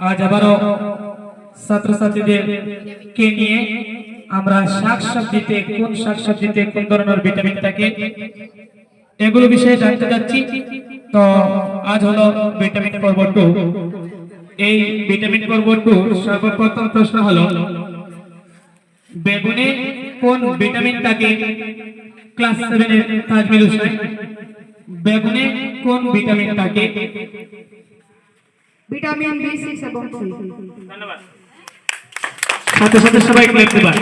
আজ আবারও ছাত্রছাত্রীদেরকে নিয়ে আমরা শাকসবজিতে কোন শাকসবজিতে কোন ধরনের ভিটামিন থাকে এগুলো বিষয়ে জানতে যাচ্ছি। তো আজ হলো ভিটামিন পর্ব 2। এই ভিটামিন পর্ব 2 সর্বপ্রথম প্রশ্ন হলো বেগুনে কোন ভিটামিন থাকে? ক্লাস 7 এর তাজমিল হোসেন, বেগুনে কোন ভিটামিন থাকে? ভিটামিন B6 এবং C। ধন্যবাদ। সাথে সাথে সবাই ক্লিক দিবা।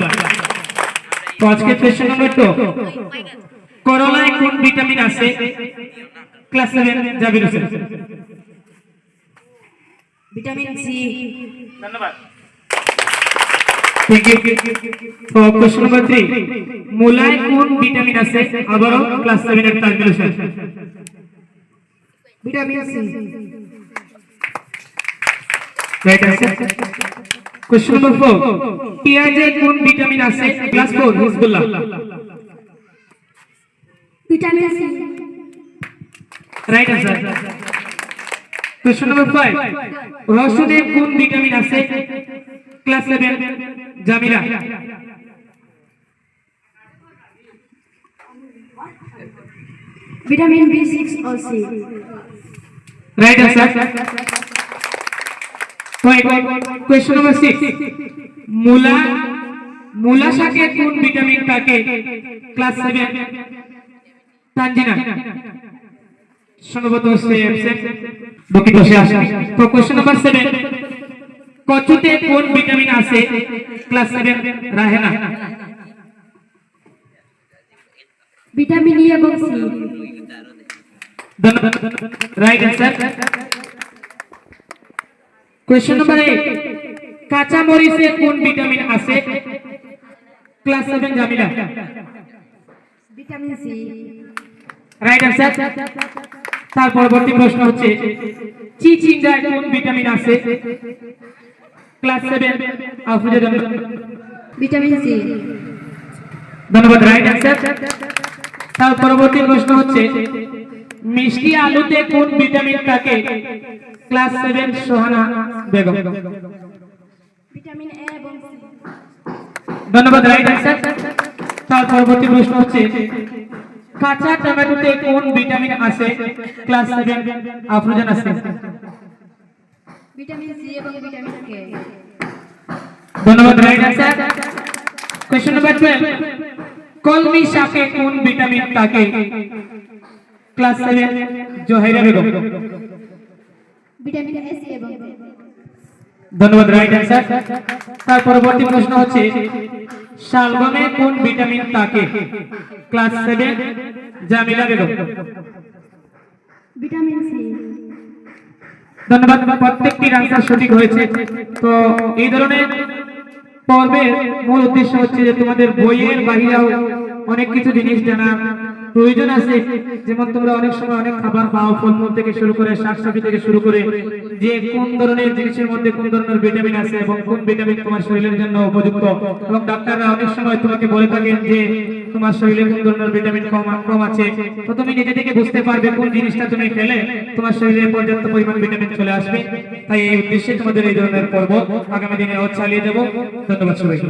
তো আজকে কোশ্চেন নাম্বার 2, করলায় কোন ভিটামিন আছে? Class 7 Jabir Hossain. Vitamin C। ধন্যবাদ। Thank you. তো কোশ্চেন নাম্বার 3, মূলায় কোন ভিটামিন আছে? আবারো ক্লাস 7 এর Tajmil Hossain. Vitamin C। Right answer. Question number 4, পেঁয়াজে কোন ভিটামিন আছে? Class 4 Hizbullah. Vitamin C। Right answer. Question number 5, রসুনে কোন ভিটামিন আছে? ক্লাস 7 জামিলা। ভিটামিন B6 ও C। Right answer. Question number 6, মূলা শাকে কোন ভিটামিন থাকে? ক্লাস 7 তানজিনা। সম্ভবত সেম বাকি বসে আসে। তো কোশ্চেন নাম্বার 7, কচুতে কোন ভিটামিন আছে? ক্লাস 7 রাহেনা। ভিটামিন E এবং C। Right answer. Question number 8, কাঁচা মরিচে কোন ভিটামিন আছে? Class 7 Jamila. Vitamin C। Right answer. তার পরবর্তী প্রশ্ন হচ্ছে চিচিঙ্গায় কোন ভিটামিন আছে? Class 7 Afroza Jamil. Vitamin C। ধন্যবাদ। Right answer. তার পরবর্তী প্রশ্ন হচ্ছে মিষ্টি আলুতে কোন ভিটামিন থাকে? Class 7 Sohana Begum. Vitamin A এবং C। ধন্যবাদ। Right answer. তার পরবর্তী প্রশ্ন হচ্ছে কাঁচা টমেটোতে কোন ভিটামিন আছে? Class 7 Afroza Nasrin. Vitamin C এবং ভিটামিন K। ধন্যবাদ। Right answer. কোশ্চেন নাম্বার 12, কলমি শাকে কোন ভিটামিন থাকে? Class 7 Johaira Begum. Vitamin A, C এবং K। ধন্যবাদ। Right answer. তার পরবর্তী প্রশ্ন হচ্ছে শালগমে কোন ভিটামিন থাকে? Class 7 Jamila Begum. Vitamin C। ধন্যবাদ। প্রত্যেকটির आंसर সঠিক হয়েছে। তো এই ধরনের পর্বের মূল উদ্দেশ্য হচ্ছে যে তোমাদের বইয়ের বাইরেও অনেক কিছু জিনিস জানা প্রয়োজন আছে। যেমন তোমরা অনেক সময় অনেক খাবার পাও, ফলমূল থেকে শুরু করে শাকসবজি থেকে শুরু করে, যে কোন ধরনের জিনিসের মধ্যে কোন ধরনের ভিটামিন আছে এবং কোন ভিটামিন তোমার শরীরের জন্য উপযুক্ত। এবং ডাক্তাররা অনেক সময় তোমাকে বলে থাকেন যে তোমার শরীরে কোন ধরনের ভিটামিন কম আছে। তো তুমি নিজে থেকে বুঝতে পারবে কোন জিনিসটা তুমি খেলে তোমার শরীরে পর্যাপ্ত পরিমাণ ভিটামিন চলে আসবে। তাই এই উদ্দেশ্যে তোমাদের এই ধরনের পর্ব আগামী দিনে চালিয়ে দেব। ধন্যবাদ সবাইকে।